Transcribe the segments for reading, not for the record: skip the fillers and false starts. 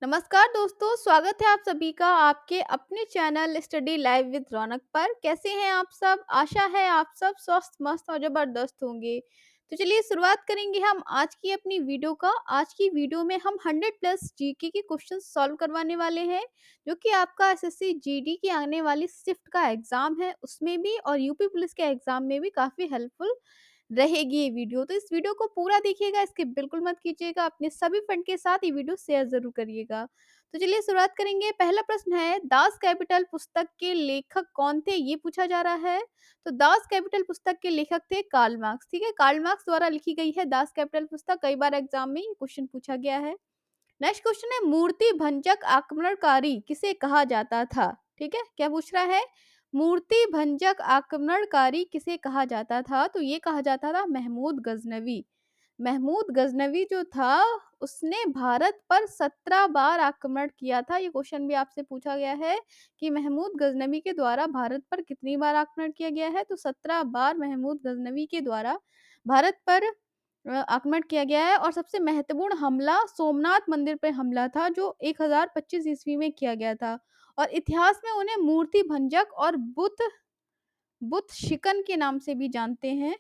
नमस्कार दोस्तों, स्वागत है आप सभी का आपके अपने चैनल स्टडी लाइव विद रौनक पर। कैसे हैं आप सब? आशा है आप सब स्वस्थ, मस्त और ज़बरदस्त होंगे। तो चलिए शुरुआत करेंगे हम आज की अपनी वीडियो का। आज की वीडियो में हम 100 प्लस जीके के क्वेश्चन सॉल्व करवाने वाले हैं, जो कि आपका एसएससी जीडी की आने वाली शिफ्ट का एग्ज़ाम है, उसमें भी और यूपी पुलिस के एग्ज़ाम में भी काफ़ी हेल्पफुल रहेगी ये वीडियो। तो इस वीडियो को पूरा देखिएगा, स्किप बिल्कुल मत कीजिएगा। अपने सभी फ्रेंड के साथ ये वीडियो शेयर ज़रूर करिएगा। तो चलिए शुरुआत करेंगे। पहला प्रश्न है, दास कैपिटल पुस्तक के लेखक कौन थे? ये पूछा जा रहा है। तो दास कैपिटल पुस्तक के लेखक थे कार्ल मार्क्स, ठीक है? कार्ल मार्क्स द्वारा लिखी गई है दास कैपिटल पुस्तक। कई बार एग्ज़ाम में ये क्वेश्चन पूछा गया है। नेक्स्ट क्वेश्चन है, मूर्ति भंजक आक्रमणकारी किसे कहा जाता था? ठीक है, क्या पूछ रहा है? मूर्ति भंजक आक्रमणकारी किसे कहा जाता था? तो ये कहा जाता था महमूद गजनवी। महमूद गजनवी जो था, उसने भारत पर 17 बार आक्रमण किया था। ये क्वेश्चन भी आपसे पूछा गया है कि महमूद गजनवी के द्वारा भारत पर कितनी बार आक्रमण किया गया है? तो 17 बार महमूद गजनवी के द्वारा भारत पर आक्रमण किया गया है। और सबसे महत्वपूर्ण हमला सोमनाथ मंदिर पे हमला था, जो 1025 ईस्वी में किया गया था। और इतिहास में उन्हें मूर्ति भंजक और बुत शिकन के नाम से भी जानते हैं,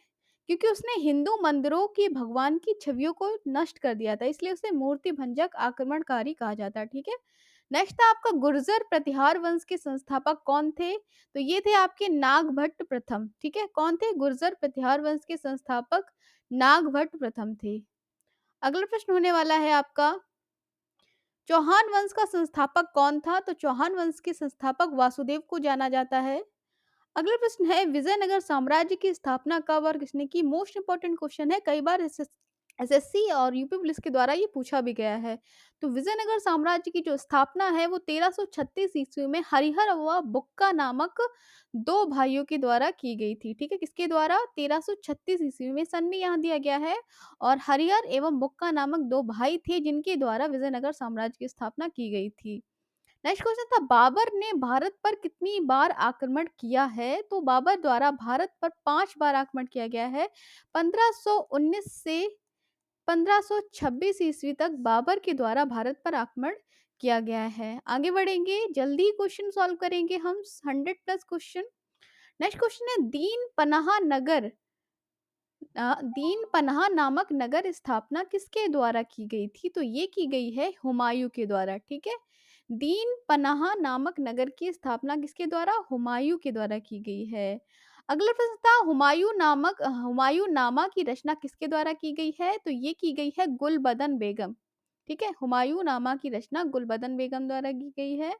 क्योंकि उसने हिंदू मंदिरों की भगवान की छवियों को नष्ट कर दिया था, इसलिए उसे मूर्ति भंजक आक्रमणकारी कहा जाता है। ठीक है। नेक्स्ट था आपका, गुर्जर प्रतिहार वंश के संस्थापक कौन थे? तो ये थे आपके नागभट्ट प्रथम। ठीक है, कौन थे? गुर्जर प्रतिहार वंश के संस्थापक नागभट्ट प्रथम थे। अगला प्रश्न होने वाला है आपका, चौहान वंश का संस्थापक कौन था? तो चौहान वंश के संस्थापक वासुदेव को जाना जाता है। अगला प्रश्न है, विजयनगर साम्राज्य की स्थापना कब और किसने की? मोस्ट इंपोर्टेंट क्वेश्चन है, कई बार एसएससी और यूपी पुलिस के द्वारा ये पूछा भी गया है। तो विजयनगर साम्राज्य की जो स्थापना है वो 1336 ईस्वी में हरिहर व बुक्का नामक दो भाइयों के द्वारा की गई थी। ठीक है, किसके द्वारा? 1336 ईस्वी में, सन भी यहाँ दिया गया है। और हरिहर एवं बुक्का नामक दो भाई थे, जिनके द्वारा विजयनगर साम्राज्य की स्थापना की गई थी। नेक्स्ट क्वेश्चन था, बाबर ने भारत पर कितनी बार आक्रमण किया है? तो बाबर द्वारा भारत पर 5 बार आक्रमण किया गया है। 1519 से 1526 ईस्वी तक बाबर के द्वारा भारत पर आक्रमण किया गया है। आगे बढ़ेंगे, जल्दी क्वेश्चन सॉल्व करेंगे हम 100 प्लस क्वेश्चन। नेक्स्ट क्वेश्चन है, दीन पनाह नामक नगर स्थापना किसके द्वारा की गई थी? तो ये की गई है हुमायूं के द्वारा। ठीक है, दीन पनाह नामक नगर की स्थापना किसके द्वारा? हुमायूं के द्वारा की गई है। अगला प्रश्न था, हुमायूं नामा की रचना किसके द्वारा की गई है? तो ये की गई है गुलबदन बेगम। ठीक है, हुमायूं नामा की रचना गुलबदन बेगम द्वारा की गई है।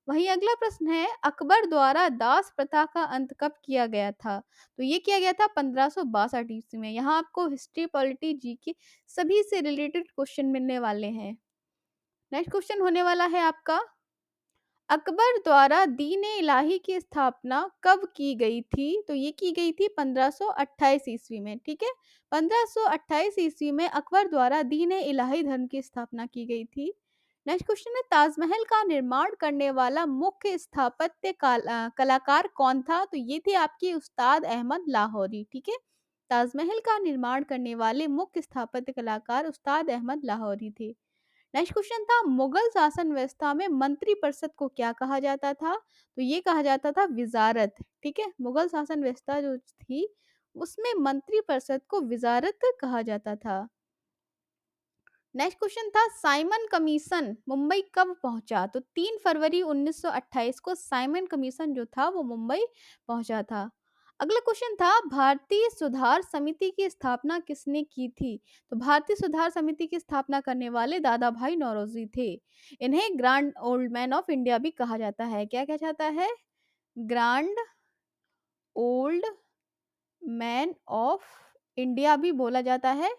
वहीं अगला प्रश्न है, अकबर द्वारा दास प्रथा का अंत कब किया गया था? तो ये किया गया था 1562 ईस्वी में। यहाँ आपको हिस्ट्री, पॉलिटी, जीके सभी से रिलेटेड क्वेश्चन मिलने वाले हैं। नेक्स्ट क्वेश्चन होने वाला है आपका, अकबर द्वारा दीन ए इलाही की स्थापना कब की गई थी? तो ये की गई थी 1528 ईस्वी में। ठीक है, 1528 ईस्वी में अकबर द्वारा दीन ए इलाही धर्म की स्थापना की गई थी। नेक्स्ट क्वेश्चन है, ताजमहल का निर्माण करने वाला मुख्य कलाकार कौन था? तो ये थे आपके उस्ताद अहमद लाहौरी। ठीक है, ताजमहल का निर्माण करने वाले मुख्य स्थापत्य कलाकार उस्ताद अहमद लाहौरी थे। नेक्स्ट क्वेश्चन था, मुगल शासन व्यवस्था में मंत्री परिषद को क्या कहा जाता था? तो ये कहा जाता था विजारत। ठीक है, मुगल शासन व्यवस्था जो थी, उसमें मंत्री परिषद को विजारत कहा जाता था। नेक्स्ट क्वेश्चन था, साइमन कमीशन मुंबई कब पहुंचा? तो 3 फरवरी 1928 को साइमन कमीशन जो था वो मुंबई पहुंचा था। अगला क्वेश्चन था, भारतीय सुधार समिति की स्थापना किसने की थी? तो भारतीय सुधार समिति की स्थापना करने वाले दादा भाई नौरोजी थे। इन्हें grand old man of India भी कहा जाता है। क्या कहा जाता है? Grand old man of India भी बोला जाता है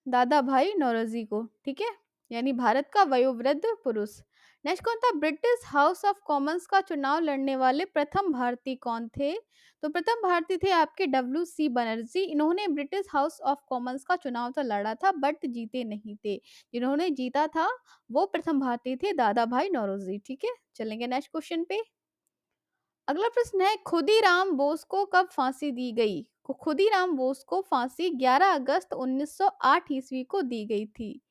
दादा भाई नौरोजी को। ठीक है, यानी भारत का वयोवृद्ध पुरुष। नेक्स्ट कौन था, ब्रिटिश हाउस ऑफ कॉमन्स का चुनाव लड़ने वाले प्रथम भारतीय कौन थे? तो प्रथम भारतीय थे आपके WC बनर्जी। इन्होंने ब्रिटिश हाउस ऑफ कॉमन्स का चुनाव तो लड़ा था, बट जीते नहीं थे। जिन्होंने जीता था वो प्रथम भारतीय थे दादा भाई नौरोजी। ठीक है, चलेंगे नेक्स्ट क्वेश्चन पे। अगला प्रश्न है, खुदीराम बोस को कब फांसी दी गई? खुदीराम बोस को फांसी 11 अगस्त 1908 ईस्वी को दी गई थी।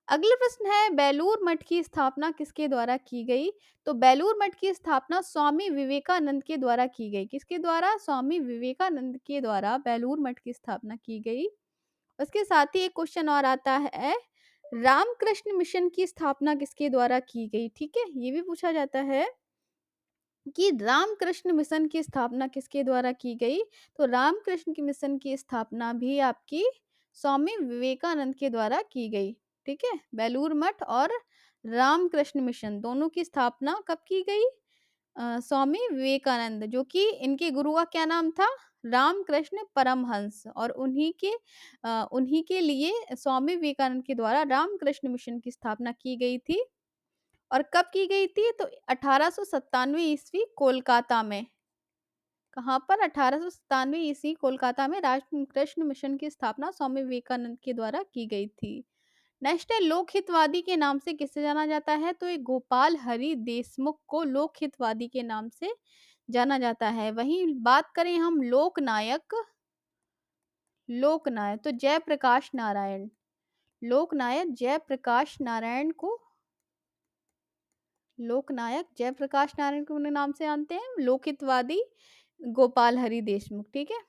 अगला प्रश्न है, बेलूर मठ की स्थापना किसके द्वारा की गई? तो बेलूर मठ की स्थापना स्वामी विवेकानंद के द्वारा की गई। किसके द्वारा? स्वामी विवेकानंद के द्वारा बेलूर मठ की स्थापना की गई। उसके साथ ही एक क्वेश्चन और आता है, रामकृष्ण मिशन की स्थापना किसके द्वारा की गई? ठीक है, ये भी पूछा जाता है कि रामकृष्ण मिशन की स्थापना किसके द्वारा की गई? तो रामकृष्ण की मिशन की स्थापना भी आपकी स्वामी विवेकानंद के द्वारा की गई। ठीक है, बेलूर मठ और रामकृष्ण मिशन दोनों की स्थापना कब की गई? स्वामी विवेकानंद, जो कि इनके गुरु का क्या नाम था? रामकृष्ण परमहंस, और उन्हीं के लिए स्वामी विवेकानंद के द्वारा रामकृष्ण मिशन की स्थापना की गई थी। और कब की गई थी? तो 1897 ईस्वी कोलकाता में। कहाँ पर? 1897 ईस्वी कोलकाता में रामकृष्ण मिशन की स्थापना स्वामी विवेकानंद के द्वारा की गई थी। नेक्स्ट है, लोकहितवादी के नाम से किसे जाना जाता है? तो ये गोपाल हरि देशमुख को लोकहितवादी के नाम से जाना जाता है। वहीं बात करें हम लोकनायक, लोकनायक तो जयप्रकाश नारायण, लोकनायक जयप्रकाश नारायण को, लोकनायक जयप्रकाश नारायण को अपने नाम से जानते हैं, लोकहितवादी गोपाल हरि देशमुख। ठीक है,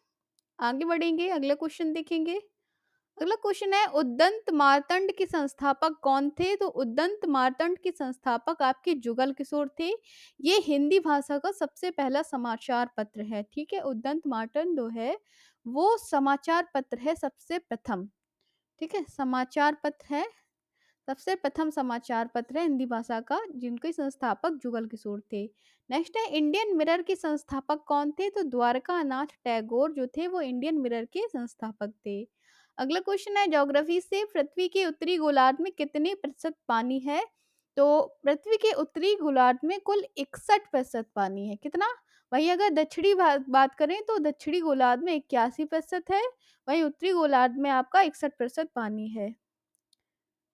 आगे बढ़ेंगे, अगला क्वेश्चन देखेंगे। अगला क्वेश्चन है, उद्दंत मार्तंड के संस्थापक कौन थे? तो उद्दंत मार्तंड के संस्थापक आपके जुगल किशोर थे। ये हिंदी भाषा का सबसे पहला समाचार पत्र है। ठीक है, उद्दंत मार्तंड जो है वो समाचार पत्र है सबसे प्रथम। ठीक है, समाचार पत्र है, सबसे प्रथम समाचार पत्र है हिंदी भाषा का, जिनके संस्थापक जुगल किशोर थे। नेक्स्ट है, इंडियन मिरर के संस्थापक कौन थे? तो द्वारका नाथ टैगोर जो थे वो इंडियन मिरर के संस्थापक थे। अगला क्वेश्चन है, ज्योग्राफी से, पृथ्वी के उत्तरी गोलार्ध में कितने प्रतिशत पानी है? तो पृथ्वी के उत्तरी गोलार्ध में कुल 61% पानी है। कितना? वहीं अगर दक्षिणी बात करें तो दक्षिणी गोलार्ध में 81% है, वहीं उत्तरी गोलार्ध में आपका 61% पानी है।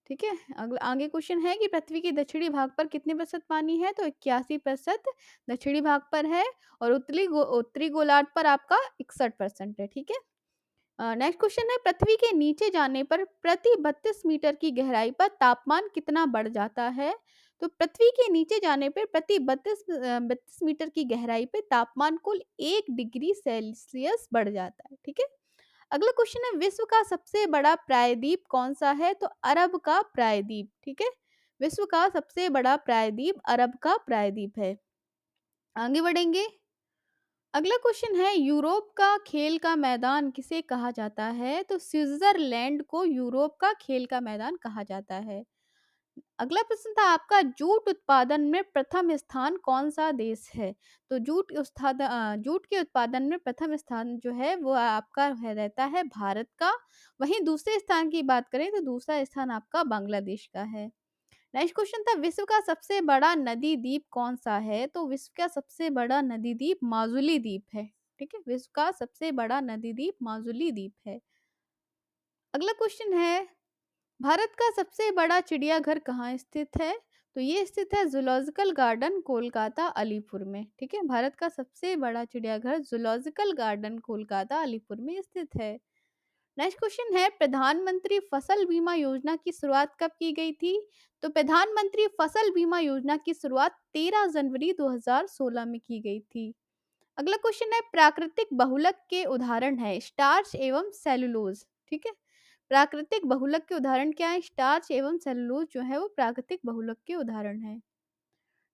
ठीक है, अगला आगे क्वेश्चन है कि पृथ्वी के दक्षिणी भाग पर कितने प्रतिशत पानी है? तो 81% दक्षिणी भाग पर है, और उत्तरी गोलार्ध पर आपका 61% है। ठीक है, नेक्स्ट क्वेश्चन है, पृथ्वी के नीचे जाने पर प्रति 32 मीटर की गहराई पर तापमान कितना बढ़ जाता है? तो पृथ्वी के नीचे जाने पर प्रति 32 मीटर की गहराई पे तापमान कुल 1 डिग्री सेल्सियस बढ़ जाता है। ठीक है, अगला क्वेश्चन है, विश्व का सबसे बड़ा प्रायद्वीप कौन सा है? तो अरब का प्रायद्वीप। ठीक है, विश्व का सबसे बड़ा प्रायद्वीप अरब का प्रायद्वीप है। आगे बढ़ेंगे, अगला क्वेश्चन है, यूरोप का खेल का मैदान किसे कहा जाता है? तो स्विट्जरलैंड को यूरोप का खेल का मैदान कहा जाता है। अगला प्रश्न था आपका, जूट उत्पादन में प्रथम स्थान कौन सा देश है? तो जूट के उत्पादन में प्रथम स्थान जो है वो आपका रहता है भारत का। वहीं दूसरे स्थान की बात करें तो दूसरा स्थान आपका बांग्लादेश का है। नेक्स्ट क्वेश्चन था, विश्व का सबसे बड़ा नदी द्वीप कौन सा है? तो विश्व का सबसे बड़ा नदी द्वीप माजुली द्वीप है। ठीक है, विश्व का सबसे बड़ा नदी द्वीप माजुली द्वीप है। अगला क्वेश्चन है, भारत का सबसे बड़ा चिड़ियाघर कहाँ स्थित है? तो ये स्थित है जूलॉजिकल गार्डन कोलकाता अलीपुर में। ठीक है, भारत का सबसे बड़ा चिड़ियाघर जूलॉजिकल गार्डन कोलकाता अलीपुर में स्थित है। नेक्स्ट क्वेश्चन है, प्रधानमंत्री फसल बीमा योजना की शुरुआत कब की गई थी? तो प्रधानमंत्री फसल बीमा योजना की शुरुआत 13 जनवरी 2016 में की गई थी। अगला क्वेश्चन है, प्राकृतिक बहुलक के उदाहरण है स्टार्च एवं सेलुलोज। ठीक है, प्राकृतिक बहुलक के उदाहरण क्या है? स्टार्च एवं सेलुलोज जो है वो प्राकृतिक बहुलक के उदाहरण है।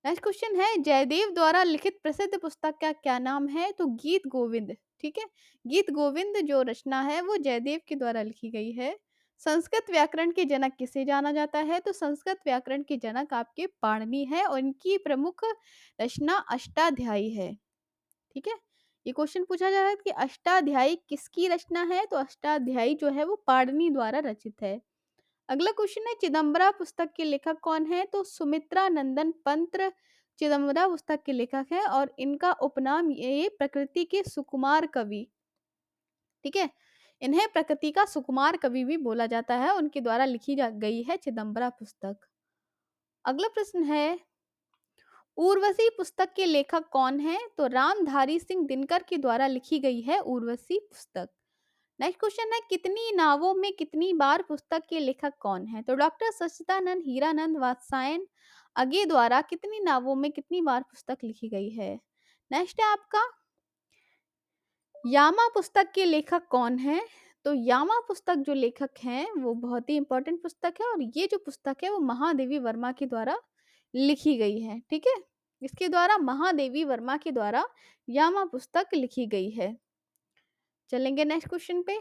नेक्स्ट क्वेश्चन है, जयदेव द्वारा लिखित प्रसिद्ध पुस्तक का क्या नाम है? तो गीत गोविंद। ठीक है, गीत गोविंद जो रचना है वो जयदेव के द्वारा लिखी गई है। संस्कृत व्याकरण के जनक किसे जाना जाता है? तो संस्कृत व्याकरण के जनक आपके पाणिनि है, और इनकी प्रमुख रचना अष्टाध्यायी है। ठीक है, ये क्वेश्चन पूछा जा रहा है कि अष्टाध्यायी किसकी रचना है? तो अष्टाध्यायी जो है वो पाणिनि द्वारा रचित है। अगला क्वेश्चन है, चिदम्बरा पुस्तक के लेखक कौन है? तो सुमित्रा नंदन पंत चिदम्बरा पुस्तक के लेखक हैं, और इनका उपनाम ये प्रकृति के सुकुमार कवि। ठीक है, इन्हें प्रकृति का सुकुमार कवि भी बोला जाता है, उनके द्वारा लिखी जा गई है चिदम्बरा पुस्तक। अगला प्रश्न है, उर्वशी पुस्तक के लेखक कौन है? तो रामधारी सिंह दिनकर के द्वारा लिखी गई है उर्वशी पुस्तक। नेक्स्ट क्वेश्चन है, कितनी नावों में कितनी बार पुस्तक के लेखक कौन है? तो डॉक्टर सच्चिदानंद हीरानंद वात्स्यायन अगे द्वारा कितनी नावों में कितनी बार पुस्तक लिखी गई है? नेक्स्ट है आपका, यामा पुस्तक के लेखक कौन है? तो यामा पुस्तक जो लेखक हैं वो बहुत ही इंपॉर्टेंट पुस्तक है, और ये जो पुस्तक है वो महादेवी वर्मा के द्वारा लिखी गई है। ठीक है, इसके द्वारा महादेवी वर्मा के द्वारा यामा पुस्तक लिखी गई है। चलेंगे नेक्स्ट क्वेश्चन पे।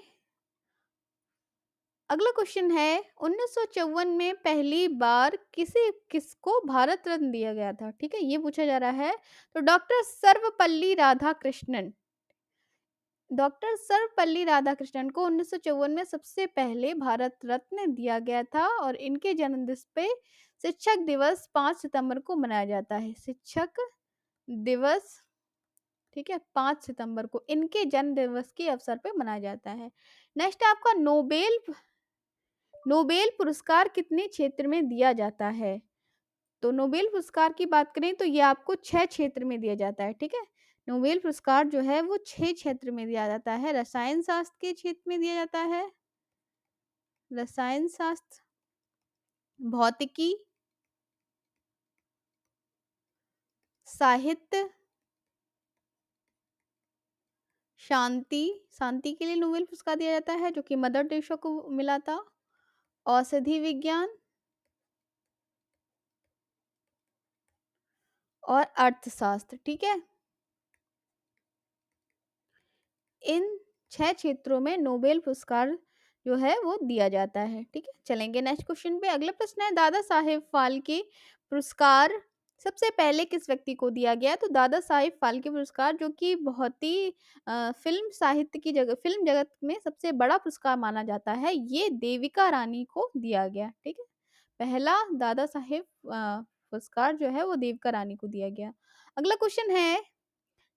अगला क्वेश्चन है, 1954 में पहली बार किसको भारत रत्न दिया गया था? ठीक है, ये पूछा जा रहा है। तो डॉक्टर सर्वपल्ली राधाकृष्णन को 1954 में सबसे पहले भारत रत्न दिया गया था, और इनके जन्मदिवस पे शिक्षक दिवस 5 सितंबर को मनाया जाता है। शिक्षक दिवस, ठीक है, 5 सितंबर को इनके जन्म दिवस के अवसर पे मनाया जाता है। नेक्स्ट है आपका, नोबेल पुरस्कार कितने क्षेत्र में दिया जाता है? तो नोबेल पुरस्कार की बात करें तो ये आपको 6 क्षेत्र में दिया जाता है। ठीक है, नोबेल पुरस्कार जो है वो 6 क्षेत्र में दिया जाता है। रसायन शास्त्र के क्षेत्र में दिया जाता है, रसायन शास्त्र, भौतिकी, साहित्य, शांति, शांति के लिए नोबेल पुरस्कार दिया जाता है जो कि मदर टेरेसा को मिला था, औषधि विज्ञान और अर्थशास्त्र। ठीक है, इन 6 क्षेत्रों में नोबेल पुरस्कार जो है वो दिया जाता है। ठीक है, चलेंगे नेक्स्ट क्वेश्चन पे। अगला प्रश्न है, दादा साहेब फाल्के पुरस्कार सबसे पहले किस व्यक्ति को दिया गया? तो दादा साहेब फाल्के पुरस्कार जो कि बहुत ही फिल्म साहित्य की जगह, फिल्म जगत में सबसे बड़ा पुरस्कार माना जाता है, ये देविका रानी को दिया गया। ठीक है, पहला दादा साहेब पुरस्कार जो है वो देविका रानी को दिया गया। अगला क्वेश्चन है,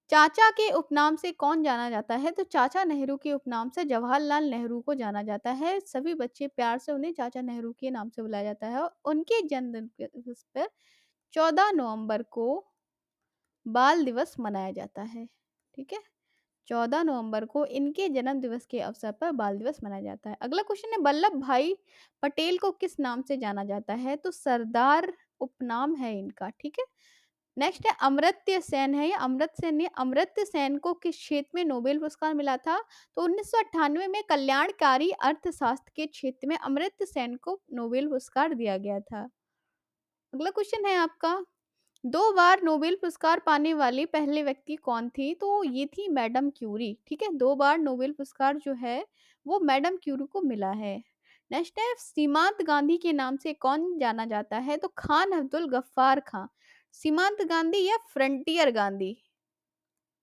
चाचा के उपनाम से कौन जाना जाता है? तो चाचा नेहरू के उपनाम से जवाहरलाल नेहरू को जाना जाता है। सभी बच्चे प्यार से उन्हें चाचा नेहरू के नाम से बुलाया जाता है, और उनके जन्मदिन के दिवस पर 14 नवंबर को बाल दिवस मनाया जाता है। ठीक है, 14 नवंबर को इनके जन्म दिवस के अवसर पर बाल दिवस मनाया जाता है। अगला क्वेश्चन है, वल्लभ भाई पटेल को किस नाम से जाना जाता है? तो सरदार उपनाम है इनका। ठीक है, नेक्स्ट है, अमर्त्य सेन है, ये अमृत सेन है। अमर्त्य सेन को किस क्षेत्र में नोबेल पुरस्कार मिला था? तो 1998 में कल्याणकारी अर्थशास्त्र के क्षेत्र में अमर्त्य सेन को नोबेल पुरस्कार दिया गया था। अगला क्वेश्चन है आपका, 2 बार नोबेल पुरस्कार पाने वाली पहले व्यक्ति कौन थी? तो ये थी मैडम क्यूरी। ठीक है, 2 बार नोबेल पुरस्कार जो है वो मैडम क्यूरी को मिला है। नेक्स्ट है, सीमांत गांधी के नाम से कौन जाना जाता है? तो खान अब्दुल गफ्फार खां। सीमांत गांधी या फ्रंटियर गांधी?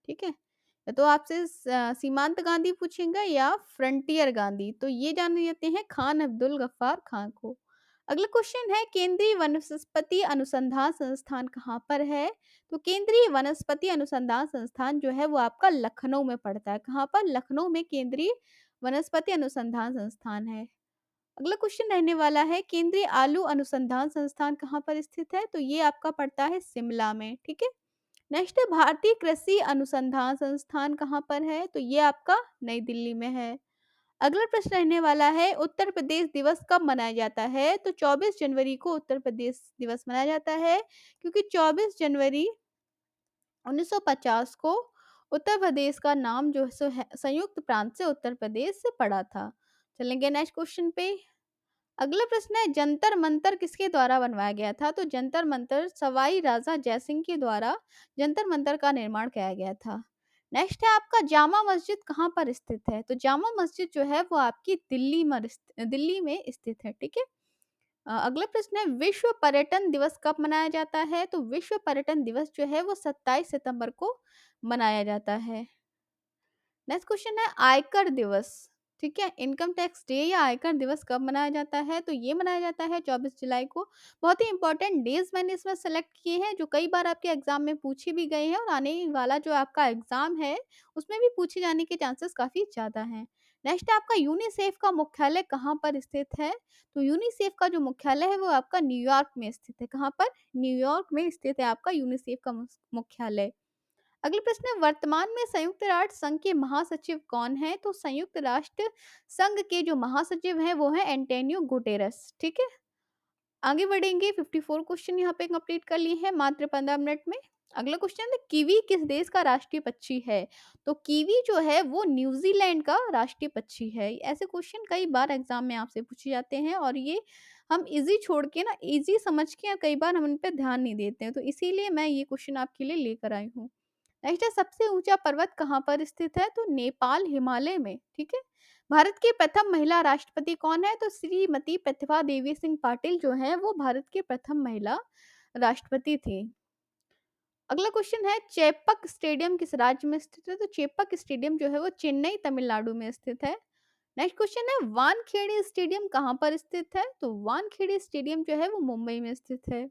ठीक है, या तो आपसे सीमांत गांधी पूछेगा या फ्रंटियर गांधी, तो ये जाने जाते हैं खान अब्दुल गफ्फार खां को। अगला क्वेश्चन है, केंद्रीय वनस्पति अनुसंधान संस्थान कहाँ पर है? तो केंद्रीय वनस्पति अनुसंधान संस्थान जो है वो आपका लखनऊ में पड़ता है। कहाँ पर? लखनऊ में केंद्रीय वनस्पति अनुसंधान संस्थान है। अगला क्वेश्चन रहने वाला है, केंद्रीय आलू अनुसंधान संस्थान कहाँ पर स्थित है? तो ये आपका पड़ता है शिमला में। ठीक है, नेक्स्ट है, भारतीय कृषि अनुसंधान संस्थान कहाँ पर है? तो ये आपका नई दिल्ली में है। अगला प्रश्न रहने वाला है, उत्तर प्रदेश दिवस कब मनाया जाता है? तो 24 जनवरी को उत्तर प्रदेश दिवस मनाया जाता है, क्योंकि 24 जनवरी 1950 को उत्तर प्रदेश का नाम जो सो है संयुक्त प्रांत से उत्तर प्रदेश से पड़ा था। चलेंगे नेक्स्ट क्वेश्चन पे। अगला प्रश्न है, जंतर मंतर किसके द्वारा बनवाया गया था? तो जंतर मंतर सवाई राजा जयसिंह के द्वारा जंतर मंतर का निर्माण किया गया था। नेक्स्ट है आपका, जामा मस्जिद कहाँ पर स्थित है? तो जामा मस्जिद जो है वो आपकी दिल्ली में स्थित है। ठीक है, अगला प्रश्न है, विश्व पर्यटन दिवस कब मनाया जाता है? तो विश्व पर्यटन दिवस जो है वो 27 सितंबर को मनाया जाता है। नेक्स्ट क्वेश्चन है, आयकर दिवस, ठीक है, इनकम टैक्स डे या आयकर दिवस कब मनाया जाता है? तो ये मनाया जाता है 24 जुलाई को। बहुत ही इंपॉर्टेंट डेज मैंने इसमें सेलेक्ट किए हैं जो कई बार आपके एग्जाम में पूछे भी गए हैं, और आने वाला जो आपका एग्जाम है उसमें भी पूछे जाने के चांसेस काफी ज्यादा हैं। नेक्स्ट है आपका, यूनिसेफ का मुख्यालय कहाँ पर स्थित है? तो यूनिसेफ का जो मुख्यालय है वो आपका न्यूयॉर्क में स्थित है। कहाँ पर? न्यूयॉर्क में स्थित है आपका यूनिसेफ का मुख्यालय। अगला प्रश्न है, वर्तमान में संयुक्त राष्ट्र संघ के महासचिव कौन है? तो संयुक्त राष्ट्र संघ के जो महासचिव हैं वो हैं एंटोनियो गुटेरस। ठीक है, आगे बढ़ेंगे। 54 क्वेश्चन यहाँ पे कंप्लीट कर लिए हैं मात्र 15 मिनट में। अगला क्वेश्चन है, कीवी किस देश का राष्ट्रीय पक्षी है? तो कीवी जो है वो न्यूजीलैंड का राष्ट्रीय पक्षी है। ऐसे क्वेश्चन कई बार एग्जाम में आपसे पूछे जाते हैं और ये हम इजी छोड़ के ना, इजी समझ के कई बार हम इन पे ध्यान नहीं देते हैं, तो इसीलिए मैं ये क्वेश्चन आपके लिए लेकर आई हूँ। नेक्स्ट है, सबसे ऊंचा पर्वत कहाँ पर स्थित है? तो नेपाल हिमालय में। ठीक है, भारत की प्रथम महिला राष्ट्रपति कौन है? तो श्रीमती प्रतिभा देवी सिंह पाटिल जो है वो भारत की प्रथम महिला राष्ट्रपति थी। अगला क्वेश्चन है, चेपक स्टेडियम किस राज्य में स्थित है? तो चेपक स्टेडियम जो है वो चेन्नई तमिलनाडु में स्थित है। नेक्स्ट क्वेश्चन है, वानखेड़े स्टेडियम कहाँ पर स्थित है? तो वानखेड़े स्टेडियम जो है वो मुंबई में स्थित है।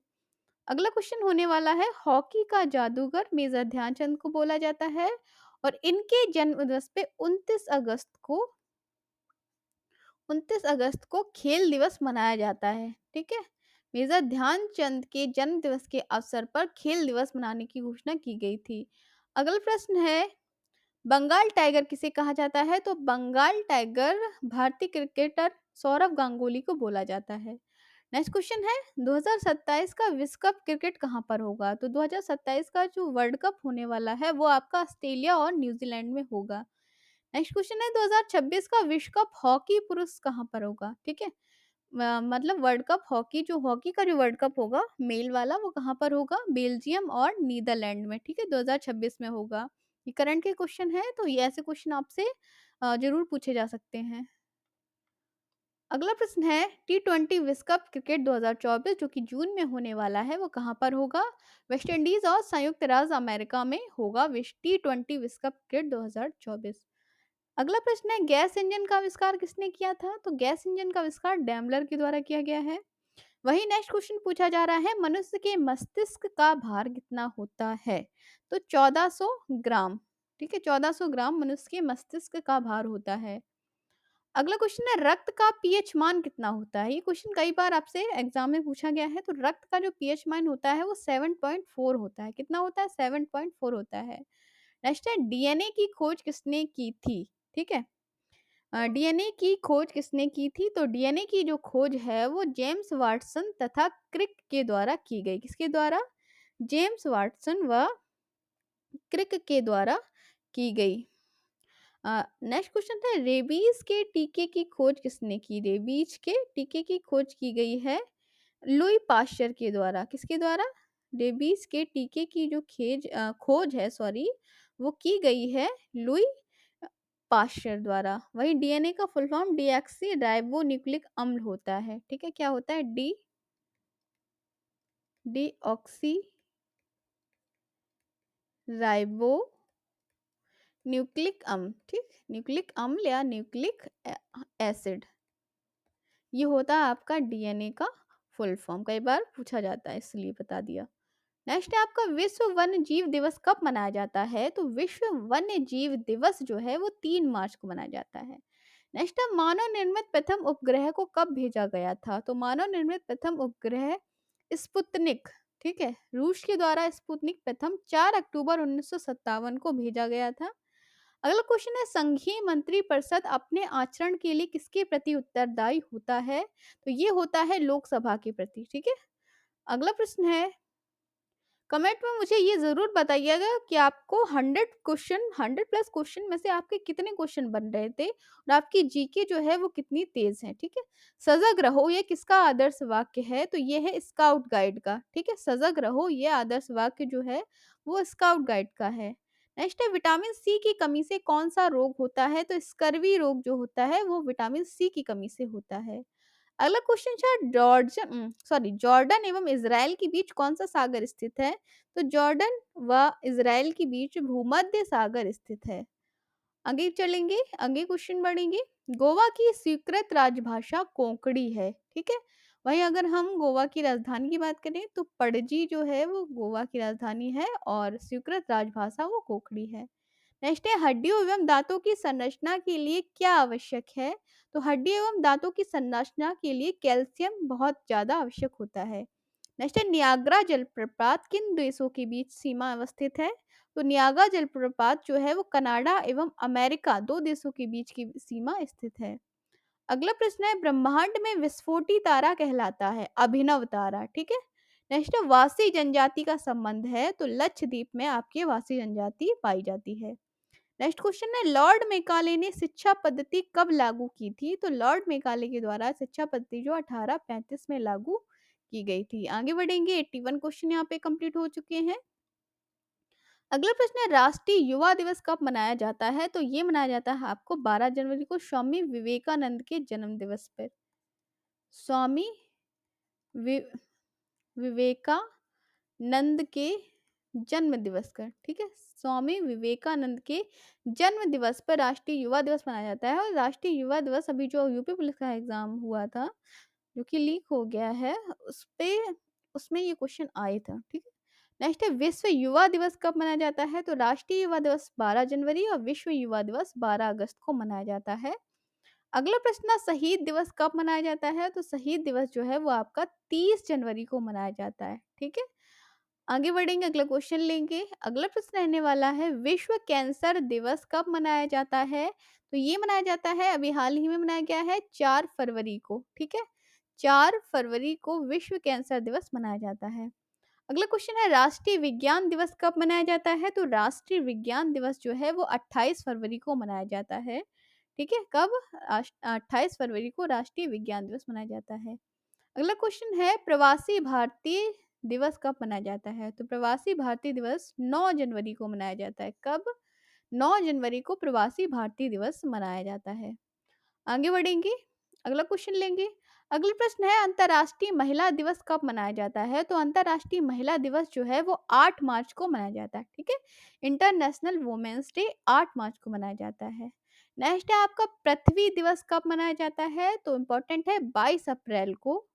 अगला क्वेश्चन होने वाला है, हॉकी का जादूगर मेजर ध्यानचंद को बोला जाता है और इनके जन्म दिवस पे 29 अगस्त को खेल दिवस मनाया जाता है। ठीक है, मेजर ध्यानचंद के जन्म दिवस के अवसर पर खेल दिवस मनाने की घोषणा की गई थी। अगला प्रश्न है, बंगाल टाइगर किसे कहा जाता है? तो बंगाल टाइगर भारतीय क्रिकेटर सौरव गांगुली को बोला जाता है। नेक्स्ट क्वेश्चन है, 2027 का विश्व कप क्रिकेट कहाँ पर होगा? तो 2027 का जो वर्ल्ड कप होने वाला है वो आपका ऑस्ट्रेलिया और न्यूजीलैंड में होगा। नेक्स्ट क्वेश्चन है, 2026 का विश्व कप हॉकी पुरुष कहाँ पर होगा? ठीक है, मतलब वर्ल्ड कप हॉकी, जो हॉकी का जो वर्ल्ड कप होगा मेल वाला, वो कहाँ पर होगा? बेल्जियम और नीदरलैंड में। ठीक है, 2026 में होगा। ये करंट के क्वेश्चन है, तो ये ऐसे क्वेश्चन आपसे जरूर पूछे जा सकते हैं। अगला प्रश्न है, T20 विश्व कप क्रिकेट 2024 जो कि जून में होने वाला है वो कहाँ पर होगा? वेस्ट इंडीज और संयुक्त राज्य अमेरिका में होगा T20 विश्व कप क्रिकेट 2024। अगला प्रश्न है, गैस इंजन का आविष्कार किसने किया था? तो गैस इंजन का आविष्कार डैमलर के द्वारा किया गया है। वही नेक्स्ट क्वेश्चन पूछा जा रहा है, मनुष्य के मस्तिष्क का भार कितना होता है? तो 1400 ग्राम। ठीक है, 1400 ग्राम मनुष्य के मस्तिष्क का भार होता है। अगला क्वेश्चन है, रक्त का पीएच मान कितना होता है? ये क्वेश्चन कई बार आपसे एग्जाम में पूछा गया है। तो रक्त का जो पीएच मान होता है वो 7.4 होता है। कितना होता है? 7.4 होता है। नेक्स्ट है, डीएनए की खोज किसने की थी? ठीक है, डीएनए की खोज किसने की थी? तो डीएनए की जो खोज है वो जेम्स वाटसन तथा क्रिक के द्वारा की गई। किसके द्वारा? जेम्स वाटसन व क्रिक के द्वारा की गई। नेक्स्ट क्वेश्चन है, रेबीज के टीके की खोज किसने की? रेबीज के टीके की खोज की गई है लुई पाश्चर के द्वारा। किसके द्वारा? रेबीज के टीके की जो खोज है, सॉरी, वो की गई है लुई पाश्चर द्वारा। वही डीएनए का full form deoxy ribo nucleic अम्ल होता है। ठीक है, क्या होता है? डीऑक्सी राइबो न्यूक्लिक अम्ल। ठीक, न्यूक्लिक अम्ल या न्यूक्लिक एसिड, ये होता है आपका डीएनए का फुल फॉर्म। कई बार पूछा जाता है इसलिए बता दिया। नेक्स्ट है आपका, विश्व वन्य जीव दिवस कब मनाया जाता है? तो विश्व वन्य जीव दिवस जो है वो 3 मार्च को मनाया जाता है। नेक्स्ट है, मानव निर्मित प्रथम उपग्रह को कब भेजा गया था? तो मानव निर्मित प्रथम उपग्रह स्पुतनिक, ठीक है, रूस के द्वारा स्पुतनिक प्रथम 4 अक्टूबर 1957 को भेजा गया था। अगला क्वेश्चन है, संघीय मंत्री परिषद अपने आचरण के लिए किसके प्रति उत्तरदायी होता है? तो ये होता है लोकसभा के प्रति। ठीक है, अगला प्रश्न है, कमेंट में मुझे ये ज़रूर बताइएगा कि आपको 100 प्लस क्वेश्चन में से आपके कितने क्वेश्चन बन रहे थे और आपकी जीके जो है वो कितनी तेज है। ठीक है, सजग रहो ये किसका आदर्श वाक्य है? तो ये है स्काउट गाइड का। ठीक है, सजग रहो ये आदर्श वाक्य जो है वो स्काउट गाइड का है। नेक्स्ट है, विटामिन सी की कमी से कौन सा रोग होता है? तो स्कर्वी रोग जो होता है वो विटामिन सी की कमी से होता है। अगला क्वेश्चन है, जॉर्डन एवं इजराइल के बीच कौन सा सागर स्थित है? तो जॉर्डन व इजराइल के बीच भूमध्य सागर स्थित है। आगे चलेंगे, आगे क्वेश्चन बढ़ेंगे। गोवा की स्वीकृत राजभाषा कोंकणी है। ठीक है, वहीं अगर हम गोवा की राजधानी की बात करें तो पणजी जो है वो गोवा की राजधानी है और स्वीकृत राजभाषा वो कोंकणी है। नेक्स्ट है, हड्डियों एवं दांतों की संरचना के लिए क्या आवश्यक है? तो हड्डियों एवं दांतों की संरचना के लिए कैल्शियम बहुत ज्यादा आवश्यक होता है। नेक्स्ट है, नियाग्रा जलप्रपात किन देशों के बीच सीमा अवस्थित है? तो नियागा जलप्रपात जो है वो कनाडा एवं अमेरिका 2 देशों के बीच की सीमा स्थित है। अगला प्रश्न है, ब्रह्मांड में विस्फोटी तारा कहलाता है अभिनव तारा, ठीक है। नेक्स्ट है, वासी जनजाति का संबंध है तो लक्षद्वीप में आपकी वासी जनजाति पाई जाती है। नेक्स्ट क्वेश्चन है, लॉर्ड मेकाले ने शिक्षा पद्धति कब लागू की थी? तो लॉर्ड मेकाले के द्वारा शिक्षा पद्धति जो 1835 में लागू की गई थी। आगे बढ़ेंगे, 81 क्वेश्चन यहाँ पे कंप्लीट हो चुके हैं। अगला प्रश्न है, राष्ट्रीय युवा दिवस कब मनाया जाता है? तो ये मनाया जाता है आपको 12 जनवरी को स्वामी विवेकानंद के जन्म दिवस पर। स्वामी वि, विवेकानंद के जन्म दिवस का, ठीक है। स्वामी विवेकानंद के जन्म दिवस पर राष्ट्रीय युवा दिवस मनाया जाता है। और राष्ट्रीय युवा दिवस अभी जो यूपी पुलिस का एग्जाम हुआ था जो कि लीक हो गया है उस पे, उसमें ये क्वेश्चन आए था, ठीक है। नेक्स्ट है, विश्व युवा दिवस कब मनाया जाता है? तो राष्ट्रीय युवा दिवस 12 जनवरी और विश्व युवा दिवस 12 अगस्त को मनाया जाता है। अगला प्रश्न, शहीद दिवस कब मनाया जाता है? तो शहीद दिवस जो है वो आपका 30 जनवरी को मनाया जाता है, ठीक है। आगे बढ़ेंगे, अगला क्वेश्चन लेंगे। अगला प्रश्न रहने वाला है, विश्व कैंसर दिवस कब मनाया जाता है? तो ये मनाया जाता है, अभी हाल ही में मनाया गया है 4 फरवरी को, ठीक है। 4 फरवरी को विश्व कैंसर दिवस मनाया जाता है। अगला क्वेश्चन है, राष्ट्रीय विज्ञान दिवस कब मनाया जाता है? तो राष्ट्रीय विज्ञान दिवस जो है वो 28 फरवरी को मनाया जाता है, ठीक है। कब? 28 फरवरी को राष्ट्रीय विज्ञान दिवस मनाया जाता है। अगला क्वेश्चन है, प्रवासी भारतीय दिवस कब मनाया जाता है? तो प्रवासी भारतीय दिवस 9 जनवरी को मनाया जाता है। कब? 9 जनवरी को प्रवासी भारतीय दिवस मनाया जाता है। आगे बढ़ेंगे, अगला क्वेश्चन लेंगे। अगला प्रश्न है, अंतर्राष्ट्रीय महिला दिवस कब मनाया जाता है? तो अंतर्राष्ट्रीय महिला दिवस जो है वो 8 मार्च को मनाया जाता है, ठीक है। इंटरनेशनल वुमेन्स डे 8 मार्च को मनाया जाता है। नेक्स्ट है आपका, पृथ्वी दिवस कब मनाया जाता है? तो इम्पोर्टेंट है, 22 अप्रैल को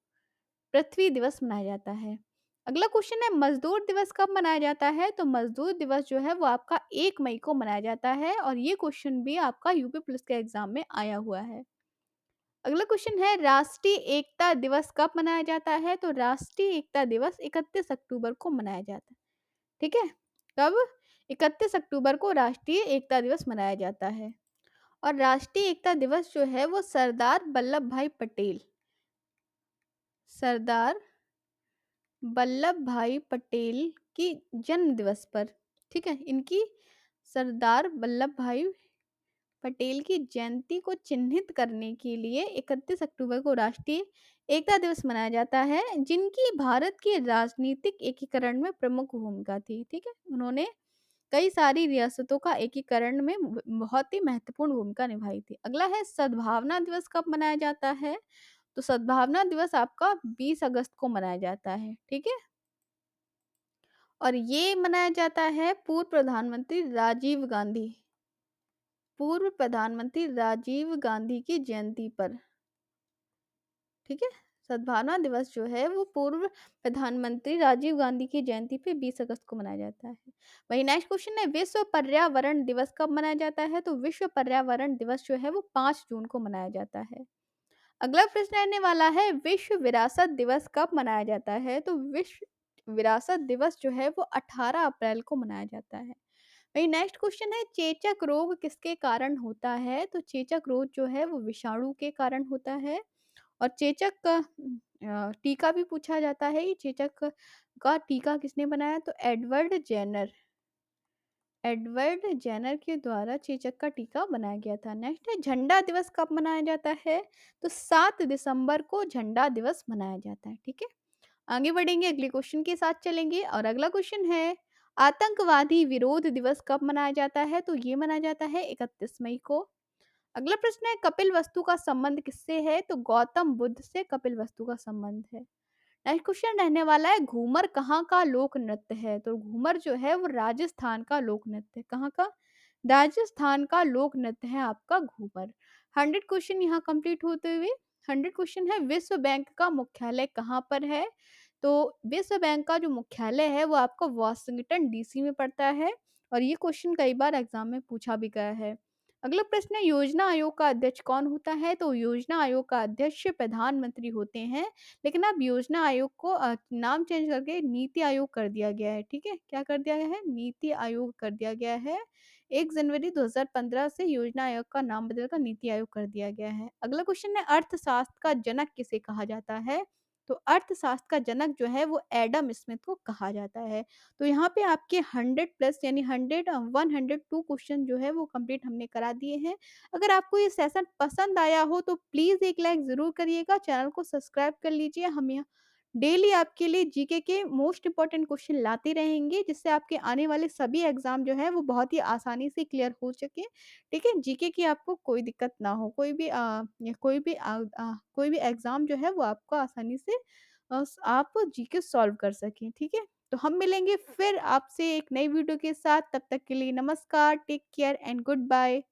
पृथ्वी दिवस मनाया जाता है। अगला क्वेश्चन है, मजदूर दिवस कब मनाया जाता है? तो मजदूर दिवस जो है वो आपका 1 मई को मनाया जाता है और ये क्वेश्चन भी आपका यूपी पुलिस के एग्जाम में आया हुआ है। अगला क्वेश्चन है, राष्ट्रीय एकता दिवस कब मनाया जाता है? तो राष्ट्रीय एकता दिवस 31 अक्टूबर को मनाया जाता है, ठीक है। कब? 31 अक्टूबर को राष्ट्रीय एकता दिवस मनाया जाता है। और राष्ट्रीय एकता दिवस जो है वो सरदार वल्लभ भाई पटेल की जन्म दिवस पर, ठीक है, इनकी सरदार वल्लभ भाई पटेल की जयंती को चिन्हित करने के लिए 31 अक्टूबर को राष्ट्रीय एकता दिवस मनाया जाता है, जिनकी भारत के राजनीतिक एकीकरण में प्रमुख भूमिका थी, ठीक है। उन्होंने कई सारी रियासतों का एकीकरण में बहुत ही महत्वपूर्ण भूमिका निभाई थी। अगला है, सद्भावना दिवस कब मनाया जाता है? तो सद्भावना दिवस आपका 20 अगस्त को मनाया जाता है, ठीक है। और ये मनाया जाता है पूर्व प्रधानमंत्री राजीव गांधी की जयंती पर, ठीक है। सद्भावना दिवस जो है वो पूर्व प्रधानमंत्री राजीव गांधी की जयंती पे 20 अगस्त को मनाया जाता है। वही नेक्स्ट क्वेश्चन है, विश्व पर्यावरण दिवस कब मनाया जाता है? तो विश्व पर्यावरण दिवस जो है वो 5 जून को मनाया जाता है। अगला प्रश्न रहने वाला है, विश्व विरासत दिवस कब मनाया जाता है? तो विश्व विरासत दिवस जो है वो 18 अप्रैल को मनाया जाता है। वही नेक्स्ट क्वेश्चन है, चेचक रोग किसके कारण होता है? तो चेचक रोग जो है वो विषाणु के कारण होता है। और चेचक का टीका भी पूछा जाता है, ये चेचक का टीका किसने बनाया? तो एडवर्ड जेनर के द्वारा चेचक का टीका बनाया गया था। नेक्स्ट है, झंडा दिवस कब मनाया जाता है? तो 7 दिसंबर को झंडा दिवस मनाया जाता है, ठीक है। आगे बढ़ेंगे, अगले क्वेश्चन के साथ चलेंगे और अगला क्वेश्चन है, आतंकवादी विरोध दिवस कब मनाया जाता है? तो ये मनाया जाता है 31 मई को। अगला प्रश्न है, कपिल वस्तु का संबंध किससे है? तो गौतम बुद्ध से कपिल वस्तु का संबंध है। नेक्स्ट क्वेश्चन रहने वाला है, घूमर कहाँ का लोक नृत्य है? तो घूमर जो है वो राजस्थान का लोक नृत्य है। कहाँ का? राजस्थान का लोक नृत्य है आपका घूमर। 100 क्वेश्चन यहाँ कंप्लीट होते हुए 100 क्वेश्चन है, विश्व बैंक का मुख्यालय कहाँ पर है? तो विश्व बैंक का जो मुख्यालय है वो आपका वाशिंगटन डीसी में पड़ता है और ये क्वेश्चन कई बार एग्जाम में पूछा भी गया है। अगला प्रश्न है योजना आयोग का अध्यक्ष कौन होता है? तो योजना आयोग का अध्यक्ष प्रधानमंत्री होते हैं, लेकिन अब योजना आयोग को नाम चेंज करके नीति आयोग कर दिया गया है, ठीक है? क्या कर दिया गया है? नीति आयोग कर दिया गया है। 1 जनवरी 2015 से योजना आयोग का नाम बदलकर नीति आयोग कर दिया गया है। अगला क्वेश्चन है अर्थशास्त्र का जनक किसे कहा जाता है? तो अर्थशास्त्र का जनक जो है वो एडम स्मिथ को कहा जाता है। तो यहाँ पे आपके 100 प्लस यानी 102 क्वेश्चन जो है वो कंप्लीट हमने करा दिए हैं। अगर आपको ये सेशन पसंद आया हो तो प्लीज़ एक लाइक ज़रूर करिएगा, चैनल को सब्सक्राइब कर लीजिए। हम यहाँ डेली आपके लिए जीके के मोस्ट इम्पोर्टेंट क्वेश्चन लाते रहेंगे, जिससे आपके आने वाले सभी एग्ज़ाम जो है वो बहुत ही आसानी से क्लियर हो सके। ठीक है? जीके की आपको कोई दिक्कत ना हो, कोई भी एग्ज़ाम जो है वो आपको आसानी से आप जीके सॉल्व कर सकें। ठीक है? तो हम मिलेंगे फिर आपसे एक नई वीडियो के साथ, तब तक के लिए नमस्कार, take care and good bye.